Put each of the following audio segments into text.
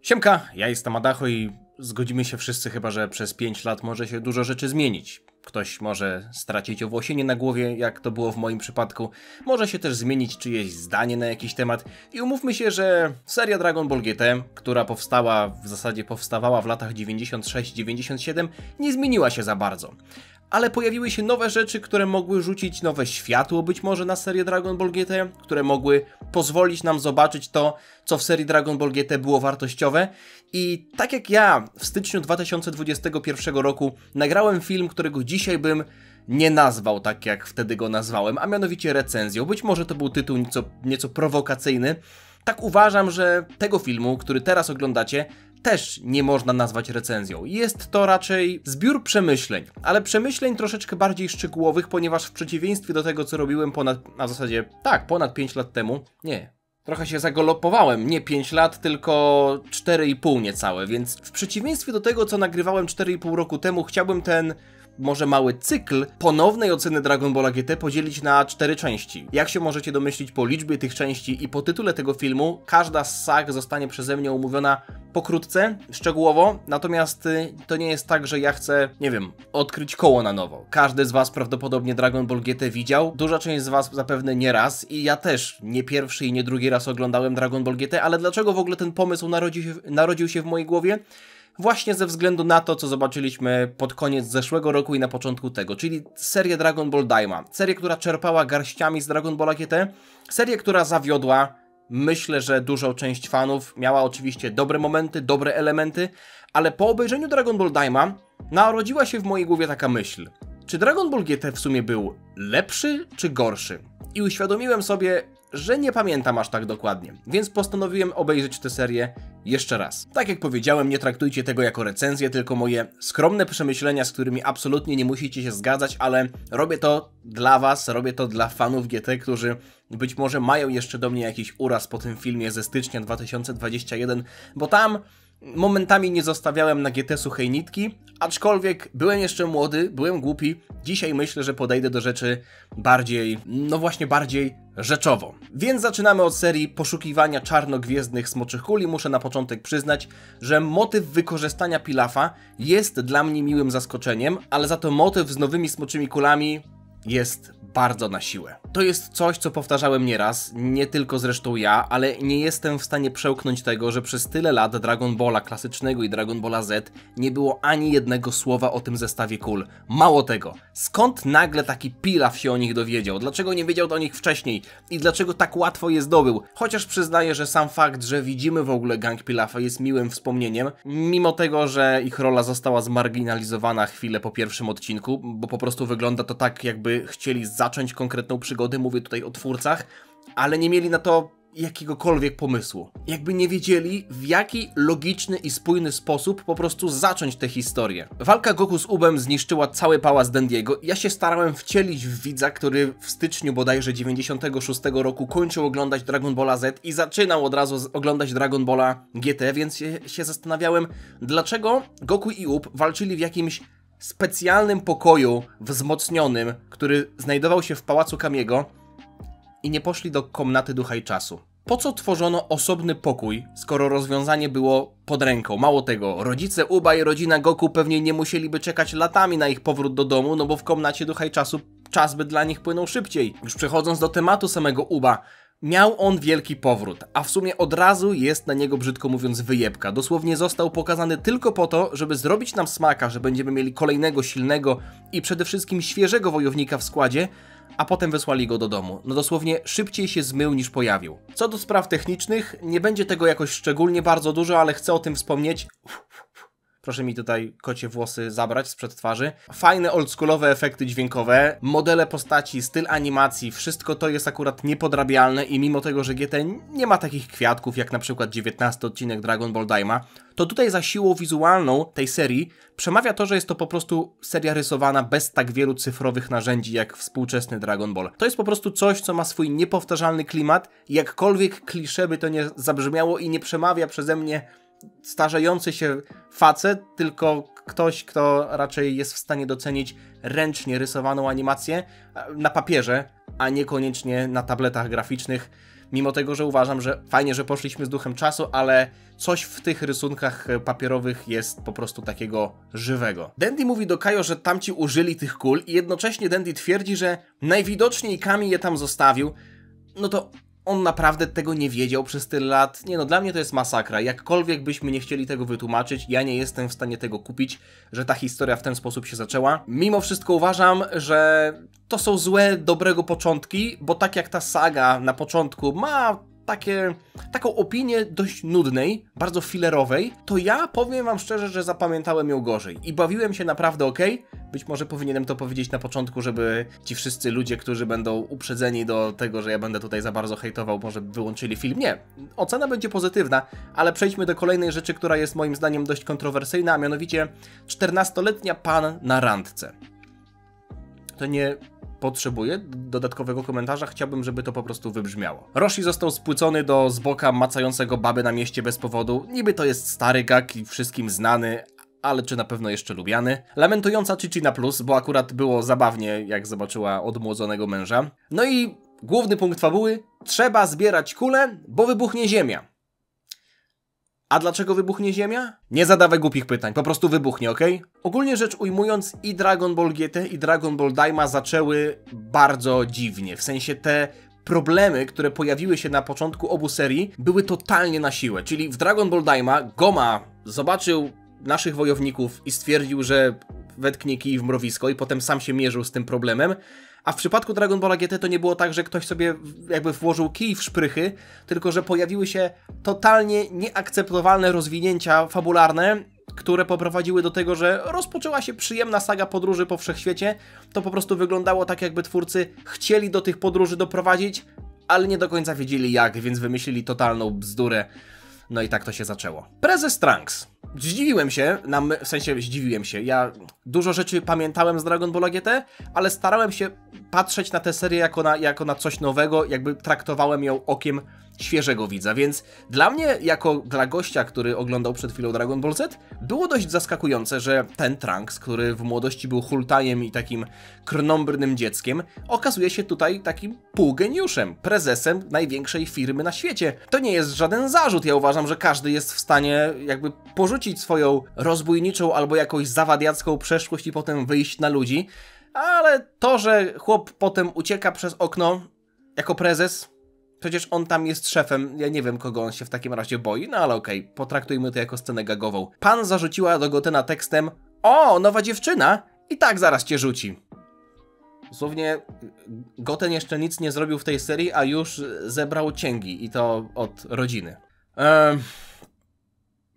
Siemka, ja jestem Adacho i zgodzimy się wszyscy chyba, że przez 5 lat może się dużo rzeczy zmienić. Ktoś może stracić owłosienie na głowie, jak to było w moim przypadku. Może się też zmienić czyjeś zdanie na jakiś temat. I umówmy się, że seria Dragon Ball GT, która w zasadzie powstawała w latach 96-97, nie zmieniła się za bardzo. Ale pojawiły się nowe rzeczy, które mogły rzucić nowe światło być może na serię Dragon Ball GT, które mogły pozwolić nam zobaczyć to, co w serii Dragon Ball GT było wartościowe. I tak jak ja w styczniu 2021 roku nagrałem film, którego dzisiaj bym nie nazwał tak, jak wtedy go nazwałem, a mianowicie recenzją. Być może to był tytuł nieco prowokacyjny. Tak uważam, że tego filmu, który teraz oglądacie, też nie można nazwać recenzją. Jest to raczej zbiór przemyśleń, ale przemyśleń troszeczkę bardziej szczegółowych, ponieważ w przeciwieństwie do tego, co robiłem ponad 5 lat temu, trochę się zagolopowałem, nie 5 lat, tylko 4,5 niecałe, więc w przeciwieństwie do tego, co nagrywałem 4,5 roku temu, chciałbym ten może mały cykl ponownej oceny Dragon Balla GT podzielić na 4 części. Jak się możecie domyślić po liczbie tych części i po tytule tego filmu, każda z sag zostanie przeze mnie omówiona pokrótce, szczegółowo, natomiast to nie jest tak, że ja chcę, odkryć koło na nowo. Każdy z was prawdopodobnie Dragon Ball GT widział, duża część z was zapewne nie raz i ja też nie pierwszy i nie drugi raz oglądałem Dragon Ball GT, ale dlaczego w ogóle ten pomysł narodził się w mojej głowie? Właśnie ze względu na to, co zobaczyliśmy pod koniec zeszłego roku i na początku tego, czyli serię Dragon Ball Daima. Serię, która czerpała garściami z Dragon Balla GT. Serię, która zawiodła, myślę, że dużą część fanów. Miała oczywiście dobre momenty, dobre elementy, ale po obejrzeniu Dragon Ball Daima narodziła się w mojej głowie taka myśl. Czy Dragon Ball GT w sumie był lepszy czy gorszy? I uświadomiłem sobie, że nie pamiętam aż tak dokładnie, więc postanowiłem obejrzeć tę serię jeszcze raz. Tak jak powiedziałem, nie traktujcie tego jako recenzję, tylko moje skromne przemyślenia, z którymi absolutnie nie musicie się zgadzać, ale robię to dla was, robię to dla fanów GT, którzy być może mają jeszcze do mnie jakiś uraz po tym filmie ze stycznia 2021, bo tam momentami nie zostawiałem na GT suchej nitki, aczkolwiek byłem jeszcze młody, byłem głupi. Dzisiaj myślę, że podejdę do rzeczy bardziej rzeczowo. Więc zaczynamy od serii poszukiwania czarnogwiezdnych smoczych kuli. Muszę na początek przyznać, że motyw wykorzystania Pilafa jest dla mnie miłym zaskoczeniem, ale za to motyw z nowymi smoczymi kulami jest bardzo na siłę. To jest coś, co powtarzałem nieraz, nie tylko zresztą ja, ale nie jestem w stanie przełknąć tego, że przez tyle lat Dragon Balla klasycznego i Dragon Balla Z nie było ani jednego słowa o tym zestawie kul. Mało tego, skąd nagle taki Pilaf się o nich dowiedział? Dlaczego nie wiedział o nich wcześniej? I dlaczego tak łatwo je zdobył? Chociaż przyznaję, że sam fakt, że widzimy w ogóle gang Pilafa jest miłym wspomnieniem, mimo tego, że ich rola została zmarginalizowana chwilę po pierwszym odcinku, bo po prostu wygląda to tak, jakby chcieli zacząć konkretną przygodę, mówię tutaj o twórcach, ale nie mieli na to jakiegokolwiek pomysłu. Jakby nie wiedzieli, w jaki logiczny i spójny sposób po prostu zacząć tę historię. Walka Goku z Ubem zniszczyła cały pałac Dendiego. Ja się starałem wcielić w widza, który w styczniu bodajże 96 roku kończył oglądać Dragon Balla Z i zaczynał od razu oglądać Dragon Balla GT, więc się zastanawiałem, dlaczego Goku i Ub walczyli w jakimś specjalnym pokoju wzmocnionym, który znajdował się w pałacu Kamiego i nie poszli do komnaty ducha i czasu. Po co tworzono osobny pokój, skoro rozwiązanie było pod ręką? Mało tego, rodzice Uba i rodzina Goku pewnie nie musieliby czekać latami na ich powrót do domu, no bo w komnacie ducha i czasu czas by dla nich płynął szybciej. Już przechodząc do tematu samego Uba, miał on wielki powrót, a w sumie od razu jest na niego, brzydko mówiąc, wyjebka. Dosłownie został pokazany tylko po to, żeby zrobić nam smaka, że będziemy mieli kolejnego, silnego i przede wszystkim świeżego wojownika w składzie, a potem wysłali go do domu. No dosłownie szybciej się zmył niż pojawił. Co do spraw technicznych, nie będzie tego jakoś szczególnie bardzo dużo, ale chcę o tym wspomnieć. Proszę mi tutaj kocie włosy zabrać sprzed twarzy. Fajne oldschoolowe efekty dźwiękowe, modele postaci, styl animacji, wszystko to jest akurat niepodrabialne i mimo tego, że GT nie ma takich kwiatków jak na przykład 19 odcinek Dragon Ball Daima, to tutaj za siłą wizualną tej serii przemawia to, że jest to po prostu seria rysowana bez tak wielu cyfrowych narzędzi jak współczesny Dragon Ball. To jest po prostu coś, co ma swój niepowtarzalny klimat, jakkolwiek klisze by to nie zabrzmiało i nie przemawia przeze mnie starzejący się facet, tylko ktoś, kto raczej jest w stanie docenić ręcznie rysowaną animację na papierze, a niekoniecznie na tabletach graficznych. mimo tego, że uważam, że fajnie, że poszliśmy z duchem czasu, ale coś w tych rysunkach papierowych jest po prostu takiego żywego. Dandy mówi do Kajo, że tamci użyli tych kul i jednocześnie Dandy twierdzi, że najwidoczniej Kami je tam zostawił. No to on naprawdę tego nie wiedział przez tyle lat. Nie no, dla mnie to jest masakra. Jakkolwiek byśmy nie chcieli tego wytłumaczyć, ja nie jestem w stanie tego kupić, że ta historia w ten sposób się zaczęła. Mimo wszystko uważam, że to są złe, dobrego początki, bo tak jak ta saga na początku ma taką opinię dość nudnej, bardzo filerowej, to ja powiem wam szczerze, że zapamiętałem ją gorzej i bawiłem się naprawdę okej. Być może powinienem to powiedzieć na początku, żeby ci wszyscy ludzie, którzy będą uprzedzeni do tego, że ja będę tutaj za bardzo hejtował, może wyłączyli film. Nie, ocena będzie pozytywna, ale przejdźmy do kolejnej rzeczy, która jest moim zdaniem dość kontrowersyjna, a mianowicie 14-letnia pan na randce. To nie potrzebuję dodatkowego komentarza, chciałbym, żeby to po prostu wybrzmiało. Roshi został spłycony do z boka macającego babę na mieście bez powodu. Niby to jest stary gag i wszystkim znany, ale czy na pewno jeszcze lubiany? Lamentująca Chichi na plus, bo akurat było zabawnie, jak zobaczyła odmłodzonego męża. No i główny punkt fabuły. Trzeba zbierać kule, bo wybuchnie ziemia. A dlaczego wybuchnie ziemia? Nie zadawaj głupich pytań, po prostu wybuchnie, ok? Ogólnie rzecz ujmując, i Dragon Ball GT, i Dragon Ball Daima zaczęły bardzo dziwnie. W sensie te problemy, które pojawiły się na początku obu serii, były totalnie na siłę. Czyli w Dragon Ball Daima Goma zobaczył naszych wojowników i stwierdził, że wetknie kij w mrowisko i potem sam się mierzył z tym problemem. A w przypadku Dragon Balla GT to nie było tak, że ktoś sobie jakby włożył kij w szprychy, tylko że pojawiły się totalnie nieakceptowalne rozwinięcia fabularne, które poprowadziły do tego, że rozpoczęła się przyjemna saga podróży po wszechświecie. To po prostu wyglądało tak, jakby twórcy chcieli do tych podróży doprowadzić, ale nie do końca wiedzieli jak, więc wymyślili totalną bzdurę. No i tak to się zaczęło. Prezes Trunks. Zdziwiłem się, zdziwiłem się. Ja dużo rzeczy pamiętałem z Dragon Balla GT, ale starałem się patrzeć na tę serię jako na coś nowego, jakby traktowałem ją okiem świeżego widza, więc dla mnie, jako dla gościa, który oglądał przed chwilą Dragon Ball Z, było dość zaskakujące, że ten Trunks, który w młodości był hultajem i takim krnąbrnym dzieckiem, okazuje się tutaj takim półgeniuszem, prezesem największej firmy na świecie. To nie jest żaden zarzut, ja uważam, że każdy jest w stanie jakby porzucić swoją rozbójniczą albo jakąś zawadiacką przeszłość i potem wyjść na ludzi, ale to, że chłop potem ucieka przez okno jako prezes, przecież on tam jest szefem, ja nie wiem, kogo on się w takim razie boi, no ale okej, potraktujmy to jako scenę gagową. Pan zarzuciła do Gotena tekstem: o, nowa dziewczyna, i tak zaraz cię rzuci. Dosłownie Goten jeszcze nic nie zrobił w tej serii, a już zebrał cięgi, i to od rodziny.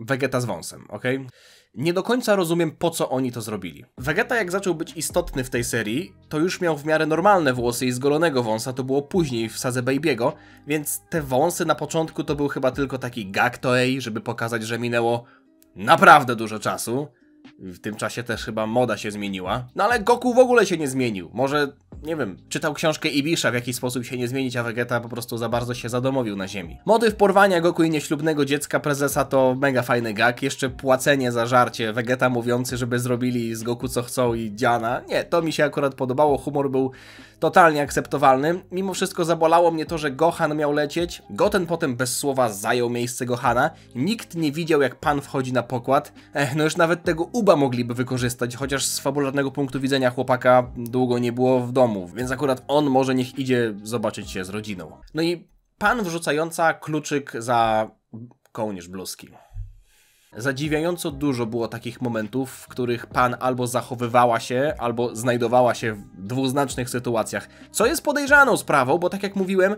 Vegeta z wąsem, okej? Nie do końca rozumiem, po co oni to zrobili. Vegeta, jak zaczął być istotny w tej serii, to już miał w miarę normalne włosy i zgolonego wąsa, to było później w sadze Baby'ego, więc te wąsy na początku to był chyba tylko taki gag toei, żeby pokazać, że minęło naprawdę dużo czasu. W tym czasie też chyba moda się zmieniła. No ale Goku w ogóle się nie zmienił. Może, nie wiem, czytał książkę Ibisha, w jaki sposób się nie zmienić, a Vegeta po prostu za bardzo się zadomowił na ziemi. Motyw porwania Goku i nieślubnego dziecka prezesa to mega fajny gag. Jeszcze płacenie za żarcie, Vegeta mówiący, żeby zrobili z Goku co chcą i Diana. Nie, to mi się akurat podobało, humor był totalnie akceptowalny. Mimo wszystko zabolało mnie to, że Gohan miał lecieć. Goten potem bez słowa zajął miejsce Gohana. Nikt nie widział, jak pan wchodzi na pokład. No już nawet tego Uba mogliby wykorzystać, chociaż z fabularnego punktu widzenia chłopaka długo nie było w domu, więc akurat on może niech idzie zobaczyć się z rodziną. No i pan wrzucająca kluczyk za kołnierz bluzki. Zadziwiająco dużo było takich momentów, w których pan albo zachowywała się, albo znajdowała się w dwuznacznych sytuacjach, co jest podejrzaną sprawą, bo tak jak mówiłem,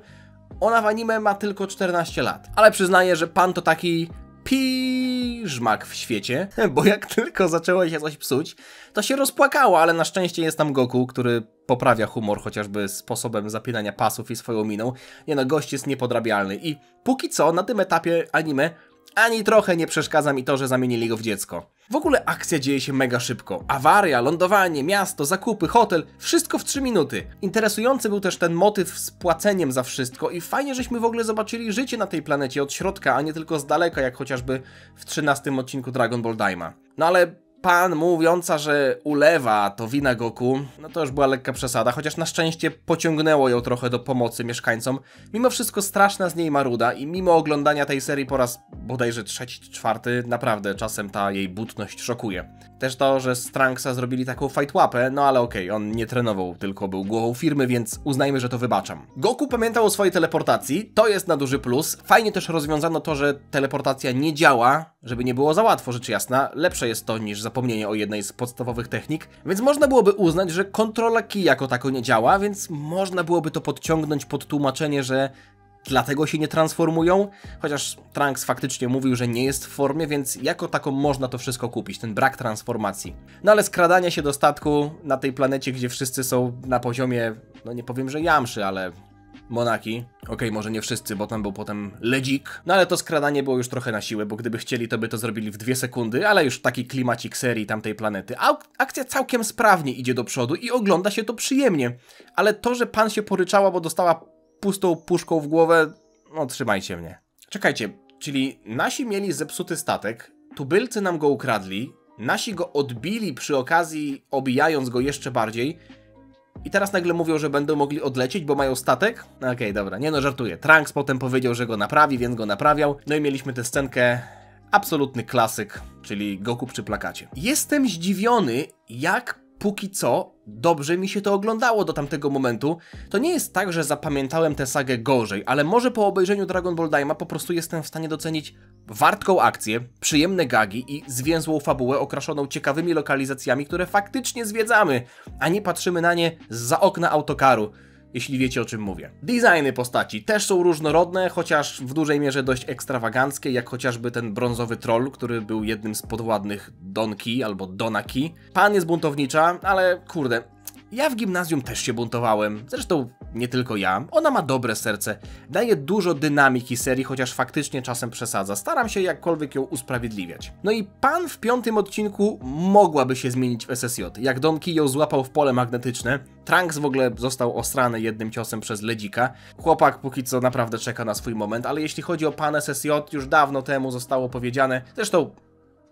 ona w anime ma tylko 14 lat. Ale przyznaję, że pan to taki piżmak w świecie, bo jak tylko zaczęło się coś psuć, to się rozpłakało, ale na szczęście jest tam Goku, który poprawia humor chociażby sposobem zapinania pasów i swoją miną. Nie no, gość jest niepodrabialny i póki co na tym etapie anime ani trochę nie przeszkadza mi to, że zamienili go w dziecko. W ogóle akcja dzieje się mega szybko. Awaria, lądowanie, miasto, zakupy, hotel, wszystko w 3 minuty. Interesujący był też ten motyw z płaceniem za wszystko i fajnie, żeśmy w ogóle zobaczyli życie na tej planecie od środka, a nie tylko z daleka, jak chociażby w 13 odcinku Dragon Ball Daima. No ale Pan mówiąca, że ulewa to wina Goku, no to już była lekka przesada, chociaż na szczęście pociągnęło ją trochę do pomocy mieszkańcom. Mimo wszystko straszna z niej maruda i mimo oglądania tej serii po raz bodajże trzeci czy czwarty, naprawdę czasem ta jej butność szokuje. Też to, że z Trunksa zrobili taką fight łapę, no ale okej, on nie trenował, tylko był głową firmy, więc uznajmy, że to wybaczam. Goku pamiętał o swojej teleportacji, to jest na duży plus. Fajnie też rozwiązano to, że teleportacja nie działa, żeby nie było za łatwo, rzecz jasna. Lepsze jest to niż zapomnienie o jednej z podstawowych technik, więc można byłoby uznać, że kontrola ki jako tako nie działa, więc można byłoby to podciągnąć pod tłumaczenie, że dlatego się nie transformują, chociaż Trunks faktycznie mówił, że nie jest w formie, więc jako taką można to wszystko kupić, ten brak transformacji. No ale skradanie się do statku na tej planecie, gdzie wszyscy są na poziomie, no nie powiem, że jamszy, ale monaki. Okej, może nie wszyscy, bo tam był potem ledzik. No ale to skradanie było już trochę na siłę, bo gdyby chcieli, to by to zrobili w 2 sekundy, ale już taki klimacik serii tamtej planety. Akcja całkiem sprawnie idzie do przodu i ogląda się to przyjemnie. Ale to, że pan się poryczała, bo dostała pustą puszką w głowę, no trzymajcie mnie. Czekajcie, czyli nasi mieli zepsuty statek, tubylcy nam go ukradli, nasi go odbili przy okazji, obijając go jeszcze bardziej i teraz nagle mówią, że będą mogli odlecieć, bo mają statek? Okej, dobra, nie no, żartuję. Trunks potem powiedział, że go naprawi, więc go naprawiał. No i mieliśmy tę scenkę, absolutny klasyk, czyli Goku przy plakacie. Jestem zdziwiony, jak póki co dobrze mi się to oglądało do tamtego momentu. To nie jest tak, że zapamiętałem tę sagę gorzej, ale może po obejrzeniu Dragon Ball Daima po prostu jestem w stanie docenić wartką akcję, przyjemne gagi i zwięzłą fabułę okraszoną ciekawymi lokalizacjami, które faktycznie zwiedzamy, a nie patrzymy na nie zza okna autokaru, jeśli wiecie, o czym mówię. Designy postaci też są różnorodne, chociaż w dużej mierze dość ekstrawaganckie, jak chociażby ten brązowy troll, który był jednym z podwładnych Donki albo Donaki. Pan jest buntownicza, ale kurde, ja w gimnazjum też się buntowałem, zresztą nie tylko ja. Ona ma dobre serce, daje dużo dynamiki serii, chociaż faktycznie czasem przesadza. Staram się jakkolwiek ją usprawiedliwiać. No i pan w 5. odcinku mogłaby się zmienić w SSJ. Jak Donki ją złapał w pole magnetyczne, Trunks w ogóle został osrany jednym ciosem przez Ledzika. Chłopak póki co naprawdę czeka na swój moment, ale jeśli chodzi o pan SSJ, już dawno temu zostało powiedziane, zresztą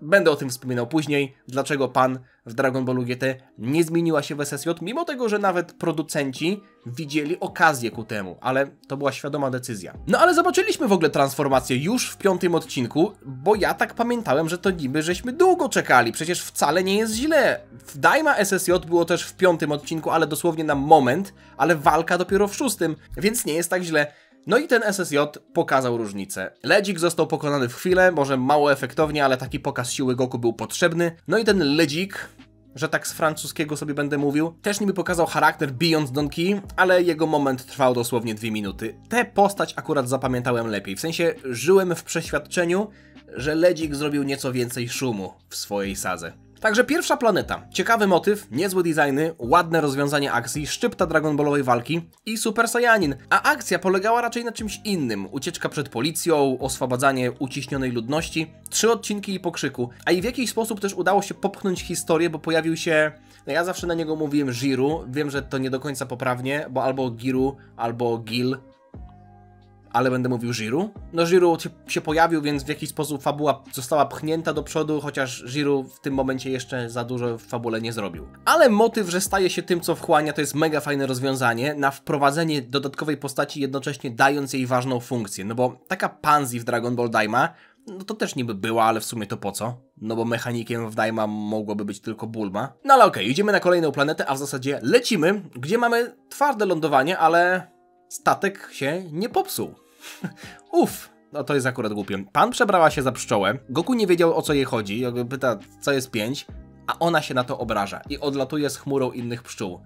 będę o tym wspominał później, dlaczego pan w Dragon Ballu GT nie zmieniła się w SSJ, mimo tego, że nawet producenci widzieli okazję ku temu, ale to była świadoma decyzja. No ale zobaczyliśmy w ogóle transformację już w 5. odcinku, bo ja tak pamiętałem, że to niby żeśmy długo czekali, przecież wcale nie jest źle. W Daima SSJ było też w 5. odcinku, ale dosłownie na moment, ale walka dopiero w 6, więc nie jest tak źle. No i ten SSJ pokazał różnicę. Ledzik został pokonany w chwilę, może mało efektownie, ale taki pokaz siły Goku był potrzebny. No i ten Ledzik, że tak z francuskiego sobie będę mówił, też niby pokazał charakter Beyond Donkey, ale jego moment trwał dosłownie 2 minuty. Tę postać akurat zapamiętałem lepiej, w sensie żyłem w przeświadczeniu, że Ledzik zrobił nieco więcej szumu w swojej sadze. Także pierwsza planeta. Ciekawy motyw, niezłe designy, ładne rozwiązanie akcji, szczypta Dragon Ballowej walki i Super Saiyanin. A akcja polegała raczej na czymś innym. Ucieczka przed policją, oswabadzanie uciśnionej ludności, 3 odcinki i pokrzyku. A i w jakiś sposób też udało się popchnąć historię, bo pojawił się... No ja zawsze na niego mówiłem Jiru. Wiem, że to nie do końca poprawnie, bo albo Giru, albo Gil. Ale będę mówił Jiru. No Jiru się pojawił, więc w jakiś sposób fabuła została pchnięta do przodu, chociaż Jiru w tym momencie jeszcze za dużo w fabule nie zrobił. Ale motyw, że staje się tym, co wchłania, to jest mega fajne rozwiązanie na wprowadzenie dodatkowej postaci, jednocześnie dając jej ważną funkcję. No bo taka Pansy w Dragon Ball Daima, no to też niby była, ale w sumie to po co? No bo mechanikiem w Daima mogłoby być tylko Bulma. No ale okej, idziemy na kolejną planetę, a w zasadzie lecimy, gdzie mamy twarde lądowanie, ale... statek się nie popsuł. Uff, no to jest akurat głupie. Pan przebrała się za pszczołę, Goku nie wiedział, o co jej chodzi, jakby pyta, co jest 5, a ona się na to obraża i odlatuje z chmurą innych pszczół.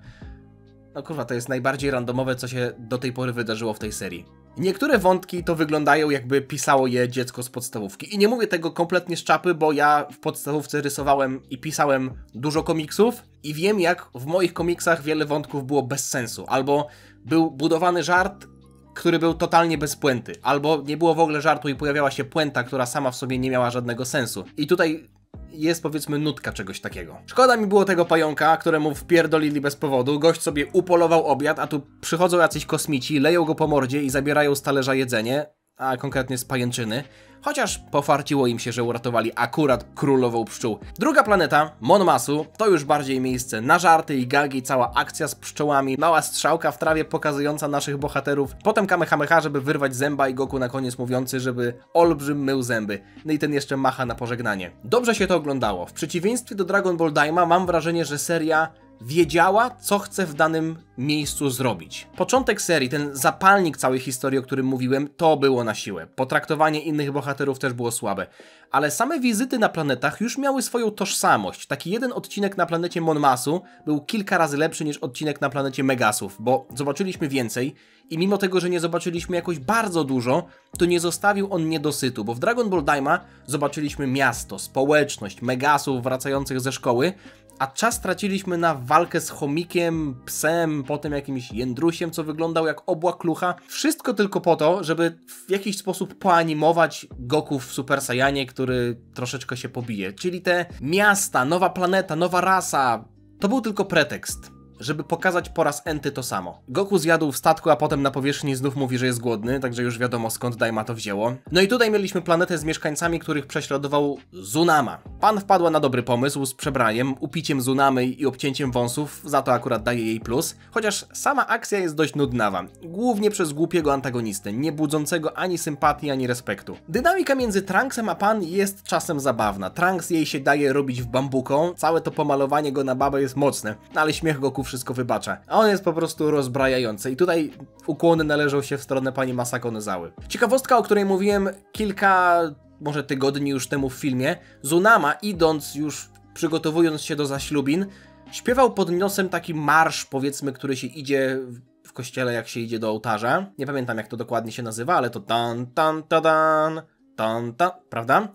No kurwa, to jest najbardziej randomowe, co się do tej pory wydarzyło w tej serii. Niektóre wątki to wyglądają, jakby pisało je dziecko z podstawówki. I nie mówię tego kompletnie z czapy, bo ja w podstawówce rysowałem i pisałem dużo komiksów i wiem, jak w moich komiksach wiele wątków było bez sensu. Albo był budowany żart, który był totalnie bez puenty. Albo nie było w ogóle żartu i pojawiała się puenta, która sama w sobie nie miała żadnego sensu. I tutaj jest, powiedzmy, nutka czegoś takiego. Szkoda mi było tego pająka, któremu wpierdolili bez powodu. Gość sobie upolował obiad, a tu przychodzą jacyś kosmici, leją go po mordzie i zabierają z talerza jedzenie, a konkretnie z pajęczyny. chociaż pofarciło im się, że uratowali akurat królową pszczół. Druga planeta, Mon Masu, to już bardziej miejsce na żarty i gagi, cała akcja z pszczołami, mała strzałka w trawie pokazująca naszych bohaterów, potem Kamehameha, żeby wyrwać zęba i Goku na koniec mówiący, żeby olbrzym mył zęby. No i ten jeszcze macha na pożegnanie. Dobrze się to oglądało. W przeciwieństwie do Dragon Ball Daima mam wrażenie, że seria wiedziała, co chce w danym miejscu zrobić. Początek serii, ten zapalnik całej historii, o którym mówiłem, to było na siłę. Potraktowanie innych bohaterów też było słabe. Ale same wizyty na planetach już miały swoją tożsamość. Taki jeden odcinek na planecie Mon Masu był kilka razy lepszy niż odcinek na planecie Megasów, bo zobaczyliśmy więcej i mimo tego, że nie zobaczyliśmy jakoś bardzo dużo, to nie zostawił on niedosytu, bo w Dragon Ball Daima zobaczyliśmy miasto, społeczność, Megasów wracających ze szkoły, a czas traciliśmy na walkę z chomikiem, psem, potem jakimś jędrusiem, co wyglądał jak obła klucha. Wszystko tylko po to, żeby w jakiś sposób poanimować Goku w Super Saiyanie, który troszeczkę się pobije. Czyli te miasta, nowa planeta, nowa rasa, to był tylko pretekst, żeby pokazać po raz enty to samo. Goku zjadł w statku, a potem na powierzchni znów mówi, że jest głodny, także już wiadomo skąd Daima to wzięło. No i tutaj mieliśmy planetę z mieszkańcami, których prześladował Zunama. Pan wpadła na dobry pomysł z przebraniem, upiciem Zunamy i obcięciem wąsów, za to akurat daje jej plus, chociaż sama akcja jest dość nudnawa. Głównie przez głupiego antagonistę, nie budzącego ani sympatii, ani respektu. Dynamika między Trunksem a Pan jest czasem zabawna. Trunks jej się daje robić w bambuką, całe to pomalowanie go na babę jest mocne, no ale śmiech Goku wszystko wybacza. A on jest po prostu rozbrajający i tutaj ukłony należą się w stronę pani Masako Nozały. Ciekawostka, o której mówiłem kilka, może tygodni już temu w filmie, Zunama idąc już, przygotowując się do zaślubin, śpiewał pod nosem taki marsz, powiedzmy, który się idzie w kościele, jak się idzie do ołtarza. Nie pamiętam, jak to dokładnie się nazywa, ale to tan tan tadan, tan tan, prawda?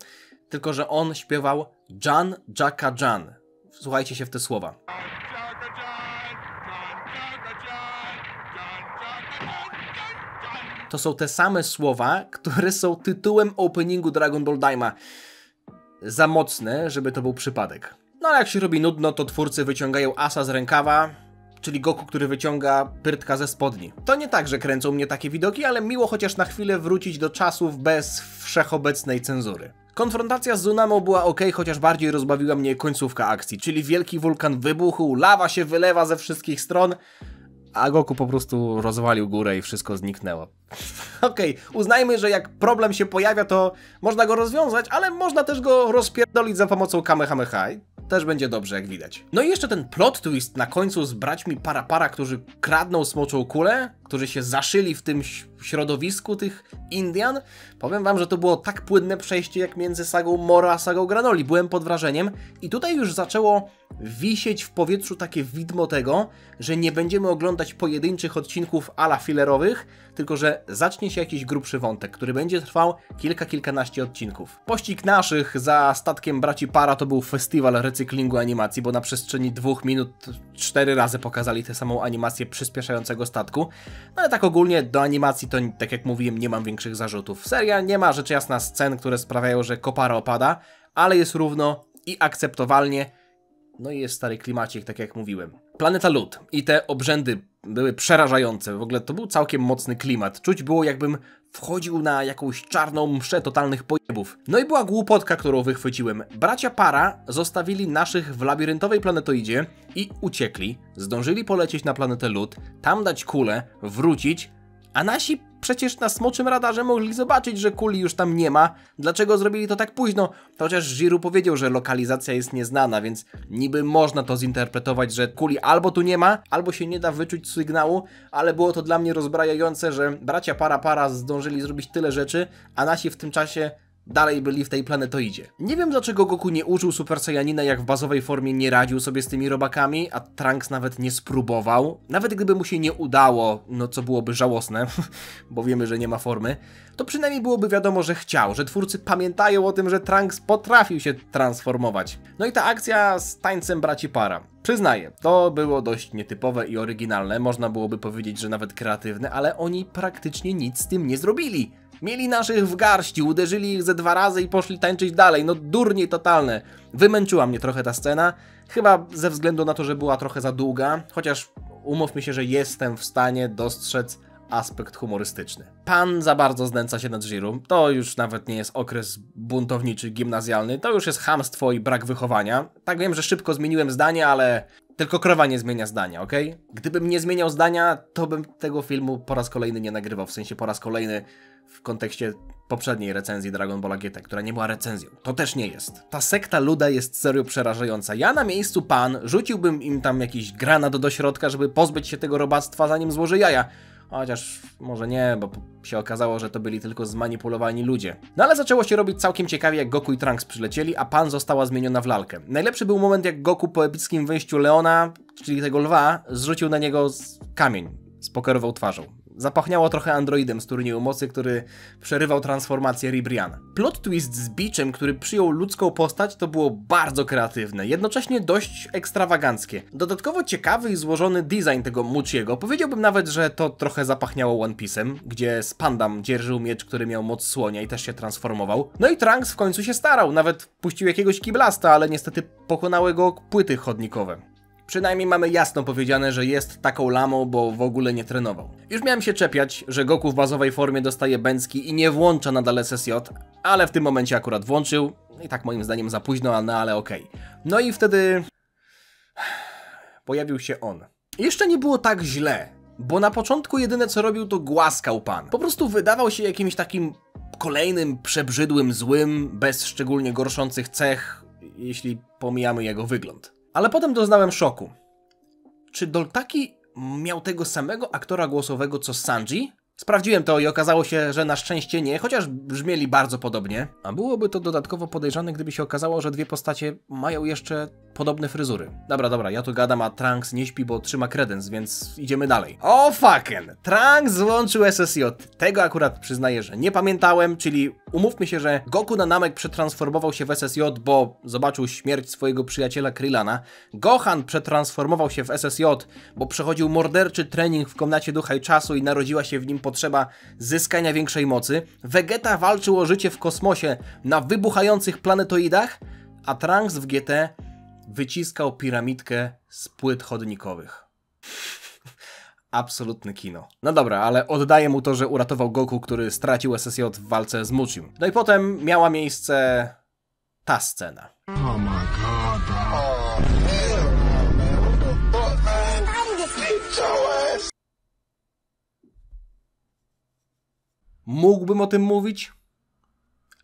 Tylko że on śpiewał Jan Jaka Jan. Słuchajcie się w te słowa. To są te same słowa, które są tytułem openingu Dragon Ball Daima. Za mocne, żeby to był przypadek. No ale jak się robi nudno, to twórcy wyciągają asa z rękawa, czyli Goku, który wyciąga pyrtka ze spodni. To nie tak, że kręcą mnie takie widoki, ale miło chociaż na chwilę wrócić do czasów bez wszechobecnej cenzury. Konfrontacja z Zunamą była ok, chociaż bardziej rozbawiła mnie końcówka akcji, czyli wielki wulkan wybuchł, lawa się wylewa ze wszystkich stron, a Goku po prostu rozwalił górę i wszystko zniknęło. Okej, uznajmy, że jak problem się pojawia, to można go rozwiązać, ale można też go rozpierdolić za pomocą Kamehameha. Też będzie dobrze, jak widać. No i jeszcze ten plot twist na końcu z braćmi Para, którzy kradną smoczą kulę, którzy się zaszyli w tym środowisku tych Indian. Powiem wam, że to było tak płynne przejście jak między sagą Moro a sagą Granoli. Byłem pod wrażeniem i tutaj już zaczęło wisieć w powietrzu takie widmo tego, że nie będziemy oglądać pojedynczych odcinków ala fillerowych, tylko że zacznie się jakiś grubszy wątek, który będzie trwał kilkanaście odcinków. Pościg naszych za statkiem braci Para to był festiwal recyklingu animacji, bo na przestrzeni 2 minut 4 razy pokazali tę samą animację przyspieszającego statku. No ale tak ogólnie do animacji to, tak jak mówiłem, nie mam większych zarzutów. Seria nie ma rzecz jasna scen, które sprawiają, że kopara opada, ale jest równo i akceptowalnie. No i jest stary klimacik, tak jak mówiłem. Planeta Lód i te obrzędy były przerażające. W ogóle to był całkiem mocny klimat. Czuć było, jakbym wchodził na jakąś czarną mszę totalnych pojebów. No i była głupotka, którą wychwyciłem. Bracia Para zostawili naszych w labiryntowej planetoidzie i uciekli. Zdążyli polecieć na planetę Lód, tam dać kulę, wrócić, a nasi przecież na smoczym radarze mogli zobaczyć, że kuli już tam nie ma. Dlaczego zrobili to tak późno? Chociaż Jiru powiedział, że lokalizacja jest nieznana, więc niby można to zinterpretować, że kuli albo tu nie ma, albo się nie da wyczuć sygnału, ale było to dla mnie rozbrajające, że bracia Para zdążyli zrobić tyle rzeczy, a nasi w tym czasie dalej byli w tej planetoidzie. Nie wiem, dlaczego Goku nie użył Super Saiyanina, jak w bazowej formie nie radził sobie z tymi robakami, a Trunks nawet nie spróbował. Nawet gdyby mu się nie udało, no co byłoby żałosne, bo wiemy, że nie ma formy, to przynajmniej byłoby wiadomo, że chciał, że twórcy pamiętają o tym, że Trunks potrafił się transformować. No i ta akcja z tańcem braci Para. Przyznaję, to było dość nietypowe i oryginalne, można byłoby powiedzieć, że nawet kreatywne, ale oni praktycznie nic z tym nie zrobili. Mieli naszych w garści, uderzyli ich ze 2 razy i poszli tańczyć dalej. No durnie totalne. Wymęczyła mnie trochę ta scena. Chyba ze względu na to, że była trochę za długa. Chociaż umówmy się, że jestem w stanie dostrzec aspekt humorystyczny. Pan za bardzo znęca się nad Jiru. To już nawet nie jest okres buntowniczy, gimnazjalny. To już jest chamstwo i brak wychowania. Tak, wiem, że szybko zmieniłem zdanie, ale tylko krowa nie zmienia zdania, okej? Gdybym nie zmieniał zdania, to bym tego filmu po raz kolejny nie nagrywał. W sensie po raz kolejny w kontekście poprzedniej recenzji Dragon Balla GT, która nie była recenzją. To też nie jest. Ta sekta luda jest serio przerażająca. Ja na miejscu pan rzuciłbym im tam jakiś granat do środka, żeby pozbyć się tego robactwa, zanim złoży jaja. Chociaż może nie, bo się okazało, że to byli tylko zmanipulowani ludzie. No ale zaczęło się robić całkiem ciekawie, jak Goku i Trunks przylecieli, a pan została zmieniona w lalkę. Najlepszy był moment, jak Goku po epickim wyjściu Leona, czyli tego lwa, zrzucił na niego kamień z pokerową twarzą. Zapachniało trochę androidem z turnieju mocy, który przerywał transformację Ribriana. Plot twist z Beachem, który przyjął ludzką postać, to było bardzo kreatywne, jednocześnie dość ekstrawaganckie. Dodatkowo ciekawy i złożony design tego Muchiego. Powiedziałbym nawet, że to trochę zapachniało One Piece'em, gdzie Spandam dzierżył miecz, który miał moc słonia i też się transformował. No i Trunks w końcu się starał, nawet puścił jakiegoś Kiblasta, ale niestety pokonały go płyty chodnikowe. Przynajmniej mamy jasno powiedziane, że jest taką lamą, bo w ogóle nie trenował. Już miałem się czepiać, że Goku w bazowej formie dostaje bęcki i nie włącza nadal SSJ, ale w tym momencie akurat włączył. I tak moim zdaniem za późno, ale okej. No i wtedy pojawił się on. Jeszcze nie było tak źle, bo na początku jedyne co robił to głaskał pan. Po prostu wydawał się jakimś takim kolejnym przebrzydłym złym, bez szczególnie gorszących cech, jeśli pomijamy jego wygląd. Ale potem doznałem szoku. Czy Doltaki miał tego samego aktora głosowego co Sanji? Sprawdziłem to i okazało się, że na szczęście nie, chociaż brzmieli bardzo podobnie. A byłoby to dodatkowo podejrzane, gdyby się okazało, że dwie postacie mają jeszcze podobne fryzury. Dobra, ja tu gadam, a Trunks nie śpi, bo trzyma kredens, więc idziemy dalej. O fucking! Trunks złączył SSJ. Tego akurat przyznaję, że nie pamiętałem, czyli umówmy się, że Goku na Namek przetransformował się w SSJ, bo zobaczył śmierć swojego przyjaciela Krillana. Gohan przetransformował się w SSJ, bo przechodził morderczy trening w komnacie ducha i czasu i narodziła się w nim potrzeba zyskania większej mocy. Vegeta walczył o życie w kosmosie na wybuchających planetoidach, a Trunks w GT wyciskał piramidkę z płyt chodnikowych. Absolutne kino. No dobra, ale oddaję mu to, że uratował Goku, który stracił SSJ w walce z Muchim. No i potem miała miejsce ta scena. Oh my god, mógłbym o tym mówić?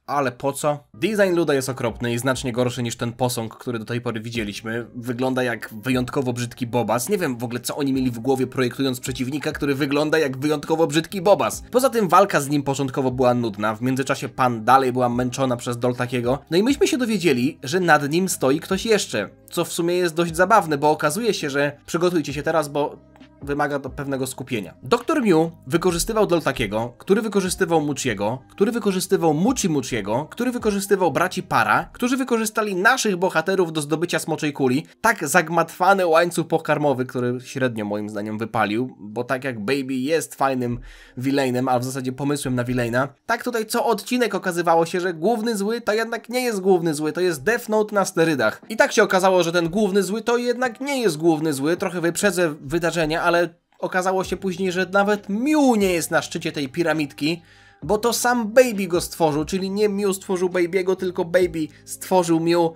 Ale po co? Design luda jest okropny i znacznie gorszy niż ten posąg, który do tej pory widzieliśmy. Wygląda jak wyjątkowo brzydki Bobas. Nie wiem w ogóle, co oni mieli w głowie, projektując przeciwnika, który wygląda jak wyjątkowo brzydki Bobas. Poza tym walka z nim początkowo była nudna, w międzyczasie pan dalej była męczona przez Doltakiego. No i myśmy się dowiedzieli, że nad nim stoi ktoś jeszcze, co w sumie jest dość zabawne, bo okazuje się, że... Przygotujcie się teraz, bo... wymaga to pewnego skupienia. Dr. Mew wykorzystywał Doltakiego, który wykorzystywał Muchiego, który wykorzystywał Muchiego, który wykorzystywał braci Para, którzy wykorzystali naszych bohaterów do zdobycia Smoczej Kuli. Tak zagmatwany łańcuch pokarmowy, który średnio moim zdaniem wypalił, bo tak jak Baby jest fajnym villainem, a w zasadzie pomysłem na villaina, tak tutaj co odcinek okazywało się, że główny zły to jednak nie jest główny zły, to jest Death Note na sterydach. I tak się okazało, że ten główny zły to jednak nie jest główny zły, trochę wyprzedzę wydarzenia, ale okazało się później, że nawet Mew nie jest na szczycie tej piramidki, bo to sam Baby go stworzył, czyli nie Mew stworzył Baby'ego, tylko Baby stworzył Mew.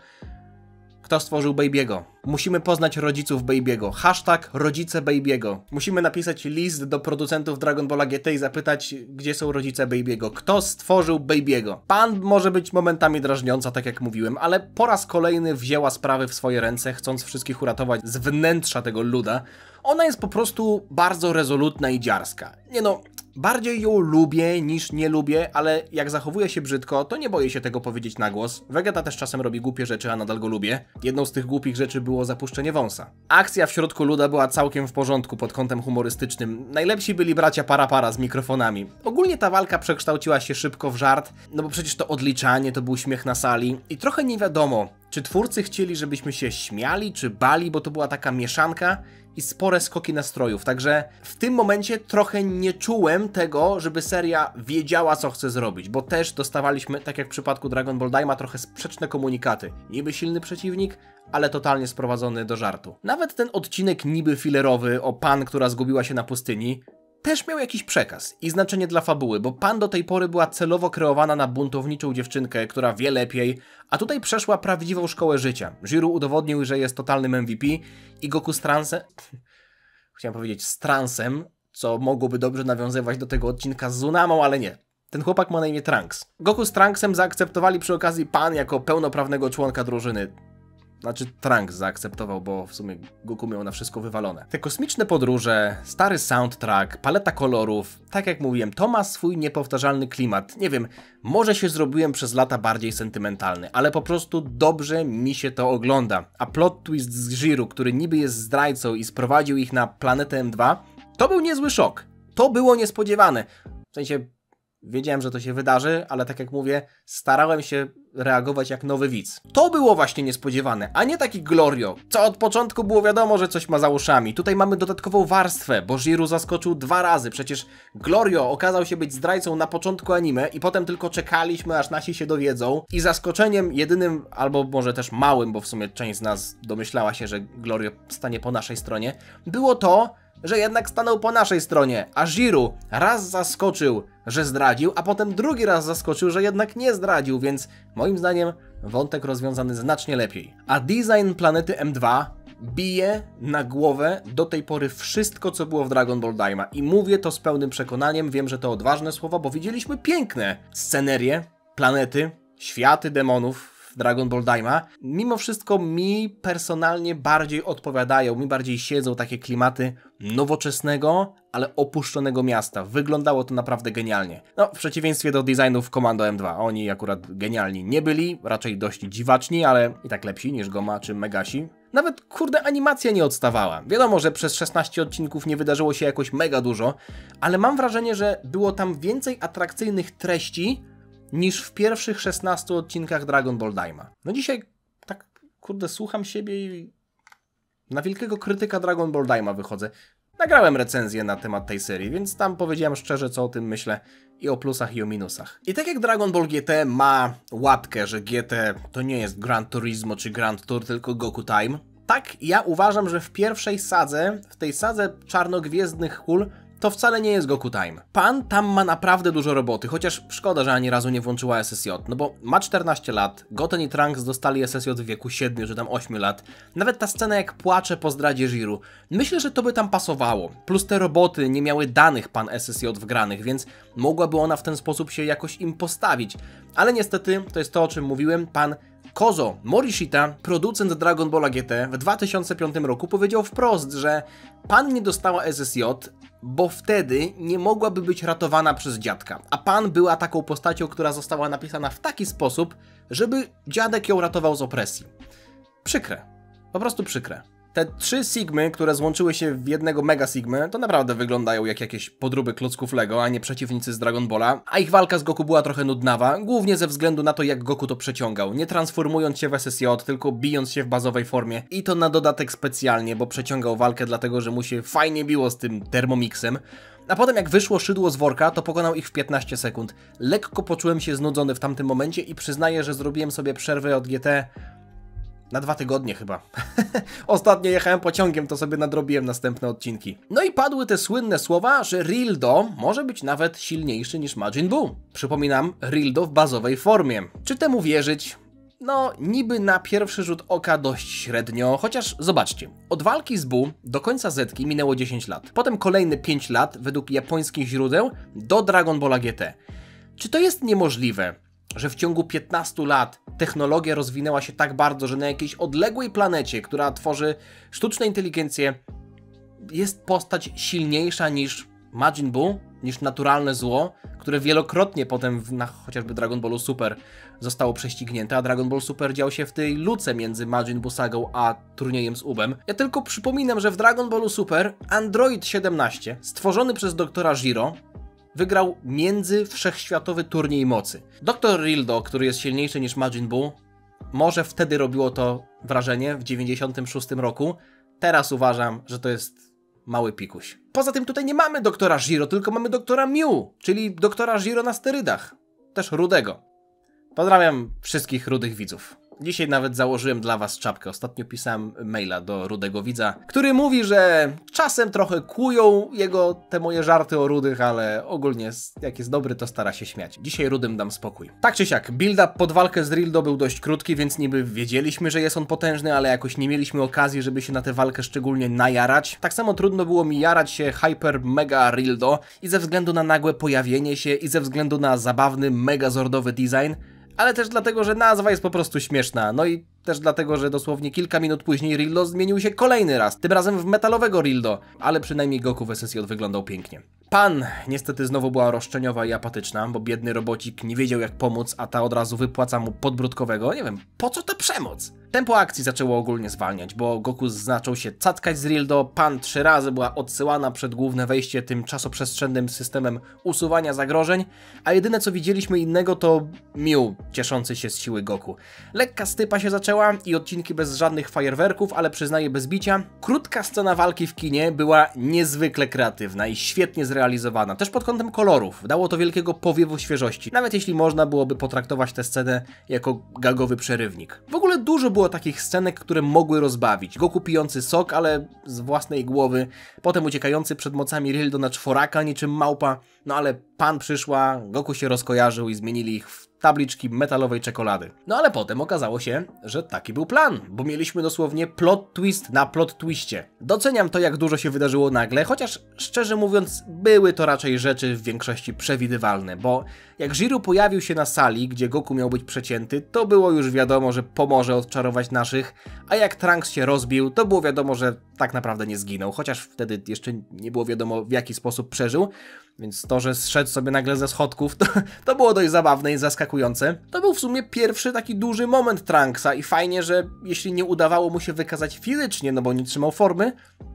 Kto stworzył Baby'ego? Musimy poznać rodziców Baby'ego. Hashtag rodzice Baby'ego. Musimy napisać list do producentów Dragon Balla GT i zapytać, gdzie są rodzice Baby'ego. Kto stworzył Baby'ego? Pan może być momentami drażniąca, tak jak mówiłem, ale po raz kolejny wzięła sprawy w swoje ręce, chcąc wszystkich uratować z wnętrza tego luda. Ona jest po prostu bardzo rezolutna i dziarska. Nie no, bardziej ją lubię niż nie lubię, ale jak zachowuje się brzydko, to nie boję się tego powiedzieć na głos. Vegeta też czasem robi głupie rzeczy, a nadal go lubię. Jedną z tych głupich rzeczy było zapuszczenie wąsa. Akcja w środku luda była całkiem w porządku pod kątem humorystycznym. Najlepsi byli bracia Para z mikrofonami. Ogólnie ta walka przekształciła się szybko w żart, no bo przecież to odliczanie to był śmiech na sali i trochę nie wiadomo, czy twórcy chcieli, żebyśmy się śmiali, czy bali, bo to była taka mieszanka i spore skoki nastrojów, także w tym momencie trochę nie czułem tego, żeby seria wiedziała, co chce zrobić, bo też dostawaliśmy, tak jak w przypadku Dragon Ball Daima, trochę sprzeczne komunikaty. Niby silny przeciwnik, ale totalnie sprowadzony do żartu. Nawet ten odcinek niby filerowy o Pan, która zgubiła się na pustyni, też miał jakiś przekaz i znaczenie dla fabuły, bo Pan do tej pory była celowo kreowana na buntowniczą dziewczynkę, która wie lepiej, a tutaj przeszła prawdziwą szkołę życia. Jiro udowodnił, że jest totalnym MVP i Goku z transem... Chciałem powiedzieć z transem, co mogłoby dobrze nawiązywać do tego odcinka z Zunamą, ale nie. Ten chłopak ma na imię Trunks. Goku z Trunksem zaakceptowali przy okazji Pan jako pełnoprawnego członka drużyny. Znaczy Trunks zaakceptował, bo w sumie Goku miał na wszystko wywalone. Te kosmiczne podróże, stary soundtrack, paleta kolorów, tak jak mówiłem, to ma swój niepowtarzalny klimat. Nie wiem, może się zrobiłem przez lata bardziej sentymentalny, ale po prostu dobrze mi się to ogląda. A plot twist z Jiro, który niby jest zdrajcą i sprowadził ich na planetę M2, to był niezły szok. To było niespodziewane. W sensie... Wiedziałem, że to się wydarzy, ale tak jak mówię, starałem się reagować jak nowy widz. To było właśnie niespodziewane, a nie taki Glorio, co od początku było wiadomo, że coś ma za uszami. Tutaj mamy dodatkową warstwę, bo Jiro zaskoczył 2 razy. Przecież Glorio okazał się być zdrajcą na początku anime i potem tylko czekaliśmy, aż nasi się dowiedzą. I zaskoczeniem jedynym, albo może też małym, bo w sumie część z nas domyślała się, że Glorio stanie po naszej stronie, było to, że jednak stanął po naszej stronie, a Jiro raz zaskoczył, że zdradził, a potem drugi raz zaskoczył, że jednak nie zdradził, więc moim zdaniem wątek rozwiązany znacznie lepiej. A design planety M2 bije na głowę do tej pory wszystko, co było w Dragon Ball Daima. I mówię to z pełnym przekonaniem, wiem, że to odważne słowa, bo widzieliśmy piękne scenerie, planety, światy demonów w Dragon Ball Daima. Mimo wszystko mi personalnie bardziej odpowiadają, mi bardziej siedzą takie klimaty nowoczesnego, ale opuszczonego miasta. Wyglądało to naprawdę genialnie. No, w przeciwieństwie do designów Commando M2. Oni akurat genialni nie byli, raczej dość dziwaczni, ale i tak lepsi niż Goma czy Megasi. Nawet, kurde, animacja nie odstawała. Wiadomo, że przez 16 odcinków nie wydarzyło się jakoś mega dużo, ale mam wrażenie, że było tam więcej atrakcyjnych treści niż w pierwszych 16 odcinkach Dragon Ball Daima. No dzisiaj tak, kurde, słucham siebie i na wielkiego krytyka Dragon Ball Daima wychodzę. Nagrałem recenzję na temat tej serii, więc tam powiedziałem szczerze, co o tym myślę i o plusach i o minusach. I tak jak Dragon Ball GT ma łapkę, że GT to nie jest Gran Turismo czy Grand Tour, tylko Goku Time, tak ja uważam, że w pierwszej sadze, w tej sadze czarnogwiezdnych kul, to wcale nie jest Goku Time. Pan tam ma naprawdę dużo roboty, chociaż szkoda, że ani razu nie włączyła SSJ, no bo ma 14 lat, Goten i Trunks dostali SSJ w wieku 7 czy tam 8 lat. Nawet ta scena jak płacze po zdradzie Jiro. Myślę, że to by tam pasowało. Plus te roboty nie miały danych pan SSJ wgranych, więc mogłaby ona w ten sposób się jakoś im postawić. Ale niestety, to jest to, o czym mówiłem, pan Kozo Morishita, producent Dragon Balla GT, w 2005 roku powiedział wprost, że Pan nie dostała SSJ, bo wtedy nie mogłaby być ratowana przez dziadka. A Pan była taką postacią, która została napisana w taki sposób, żeby dziadek ją ratował z opresji. Przykre. Po prostu przykre. Te 3 Sigmy, które złączyły się w jednego Mega Sigmy, to naprawdę wyglądają jak jakieś podróby klocków Lego, a nie przeciwnicy z Dragon Balla. A ich walka z Goku była trochę nudnawa, głównie ze względu na to, jak Goku to przeciągał. Nie transformując się w SSJ, tylko bijąc się w bazowej formie. I to na dodatek specjalnie, bo przeciągał walkę dlatego, że mu się fajnie biło z tym Thermomixem. A potem jak wyszło szydło z worka, to pokonał ich w 15 sekund. Lekko poczułem się znudzony w tamtym momencie i przyznaję, że zrobiłem sobie przerwę od GT na 2 tygodnie chyba. Ostatnio jechałem pociągiem, to sobie nadrobiłem następne odcinki. No i padły te słynne słowa, że Rildo może być nawet silniejszy niż Majin Buu. Przypominam, Rildo w bazowej formie. Czy temu wierzyć? No, niby na pierwszy rzut oka dość średnio, chociaż zobaczcie. Od walki z Buu do końca Zetki minęło 10 lat. Potem kolejne 5 lat, według japońskich źródeł, do Dragon Balla GT. Czy to jest niemożliwe, że w ciągu 15 lat technologia rozwinęła się tak bardzo, że na jakiejś odległej planecie, która tworzy sztuczną inteligencję, jest postać silniejsza niż Majin Buu, niż naturalne zło, które wielokrotnie potem na chociażby Dragon Ballu Super zostało prześcignięte, a Dragon Ball Super dział się w tej luce między Majin Buu sagą a turniejem z Ubem. Ja tylko przypominam, że w Dragon Ballu Super Android 17, stworzony przez doktora Jiro, wygrał międzywszechświatowy turniej mocy. Dr. Rildo, który jest silniejszy niż Majin Buu, może wtedy robiło to wrażenie w 96 roku. Teraz uważam, że to jest mały pikuś. Poza tym tutaj nie mamy doktora Jiro, tylko mamy doktora Mew, czyli doktora Jiro na sterydach. Też rudego. Pozdrawiam wszystkich rudych widzów. dzisiaj nawet założyłem dla was czapkę. Ostatnio pisałem maila do Rudego Widza, który mówi, że czasem trochę kłują jego te moje żarty o Rudych, ale ogólnie jak jest dobry, to stara się śmiać. Dzisiaj Rudym dam spokój. Tak czy siak, build-up pod walkę z Rildo był dość krótki, więc niby wiedzieliśmy, że jest on potężny, ale jakoś nie mieliśmy okazji, żeby się na tę walkę szczególnie najarać. Tak samo trudno było mi jarać się Hyper Mega Rildo i ze względu na nagłe pojawienie się i ze względu na zabawny megazordowy design, ale też dlatego, że nazwa jest po prostu śmieszna, no i też dlatego, że dosłownie kilka minut później Rildo zmienił się kolejny raz, tym razem w metalowego Rildo, ale przynajmniej Goku w SSJ wyglądał pięknie. Pan niestety znowu była roszczeniowa i apatyczna, bo biedny robocik nie wiedział jak pomóc, a ta od razu wypłaca mu podbródkowego. Nie wiem, po co ta przemoc? Tempo akcji zaczęło ogólnie zwalniać, bo Goku zaczął się cackać z Rildo, Pan 3 razy była odsyłana przed główne wejście tym czasoprzestrzennym systemem usuwania zagrożeń, a jedyne co widzieliśmy innego to Mew cieszący się z siły Goku. Lekka stypa się zaczęła i odcinki bez żadnych fajerwerków, ale przyznaję bez bicia. Krótka scena walki w kinie była niezwykle kreatywna i świetnie zrealizowana, też pod kątem kolorów. Dało to wielkiego powiewu świeżości, nawet jeśli można byłoby potraktować tę scenę jako gagowy przerywnik. W ogóle dużo było takich scenek, które mogły rozbawić. Goku pijący sok, ale z własnej głowy, potem uciekający przed mocami Rildo na czworaka niczym małpa, no ale Pan przyszła, Goku się rozkojarzył i zmienili ich w tabliczki metalowej czekolady. No ale potem okazało się, że taki był plan, bo mieliśmy dosłownie plot twist na plot twiście. Doceniam to, jak dużo się wydarzyło nagle, chociaż szczerze mówiąc były to raczej rzeczy w większości przewidywalne, bo jak Jiru pojawił się na sali, gdzie Goku miał być przecięty, to było już wiadomo, że pomoże odczarować naszych, a jak Trunks się rozbił, to było wiadomo, że tak naprawdę nie zginął, chociaż wtedy jeszcze nie było wiadomo w jaki sposób przeżył, więc to, że zszedł sobie nagle ze schodków, to było dość zabawne i zaskakujące. To był w sumie pierwszy taki duży moment Trunksa i fajnie, że jeśli nie udawało mu się wykazać fizycznie, no bo nie trzymał formy,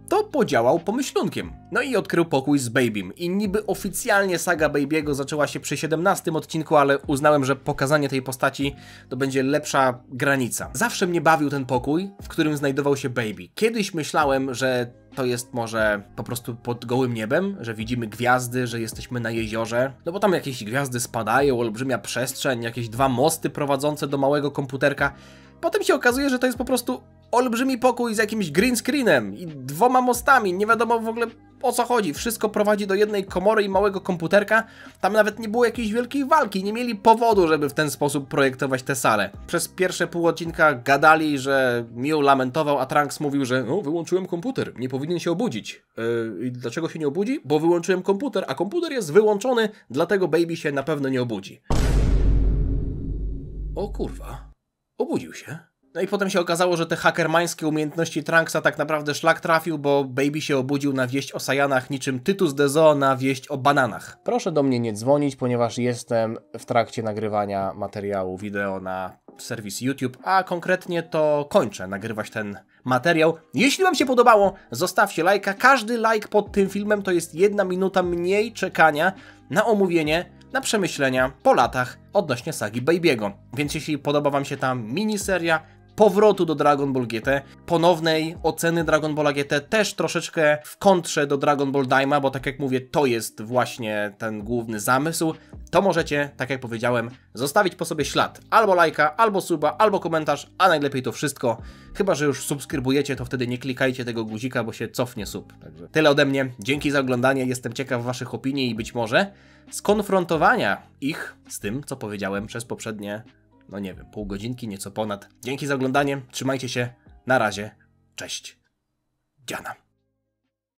to podziałał pomyślunkiem. No i odkrył pokój z Babym. I niby oficjalnie saga Baby'ego zaczęła się przy 17 odcinku, ale uznałem, że pokazanie tej postaci to będzie lepsza granica. Zawsze mnie bawił ten pokój, w którym znajdował się Baby. Kiedyś myślałem, że to jest może po prostu pod gołym niebem, że widzimy gwiazdy, że jesteśmy na jeziorze, no bo tam jakieś gwiazdy spadają, olbrzymia przestrzeń, jakieś 2 mosty prowadzące do małego komputerka. Potem się okazuje, że to jest po prostu olbrzymi pokój z jakimś green screenem i 2 mostami, nie wiadomo w ogóle o co chodzi. Wszystko prowadzi do jednej komory i małego komputerka. Tam nawet nie było jakiejś wielkiej walki, nie mieli powodu, żeby w ten sposób projektować tę salę. Przez pierwsze pół odcinka gadali, że Mew lamentował, a Trunks mówił, że no, wyłączyłem komputer, nie powinien się obudzić. I dlaczego się nie obudzi? Bo wyłączyłem komputer, a komputer jest wyłączony, dlatego Baby się na pewno nie obudzi. O kurwa, obudził się. No i potem się okazało, że te hackermańskie umiejętności Trunksa tak naprawdę szlak trafił, bo Baby się obudził na wieść o Saiyanach niczym Tytus de Zoo na wieść o bananach. Proszę do mnie nie dzwonić, ponieważ jestem w trakcie nagrywania materiału wideo na serwis YouTube, a konkretnie to kończę nagrywać ten materiał. Jeśli wam się podobało, zostawcie lajka. Każdy like pod tym filmem to jest 1 minuta mniej czekania na omówienie, na przemyślenia po latach odnośnie sagi Baby'ego. Więc jeśli podoba wam się ta miniseria powrotu do Dragon Ball GT, ponownej oceny Dragon Balla GT, też troszeczkę w kontrze do Dragon Ball Daima, bo tak jak mówię, to jest właśnie ten główny zamysł, to możecie, tak jak powiedziałem, zostawić po sobie ślad. Albo lajka, albo suba, albo komentarz, a najlepiej to wszystko. Chyba że już subskrybujecie, to wtedy nie klikajcie tego guzika, bo się cofnie sub. Także tyle ode mnie. Dzięki za oglądanie, jestem ciekaw waszych opinii i być może skonfrontowania ich z tym, co powiedziałem przez poprzednie, no nie wiem, pół godzinki, nieco ponad. Dzięki za oglądanie, trzymajcie się, na razie, cześć. Dziana.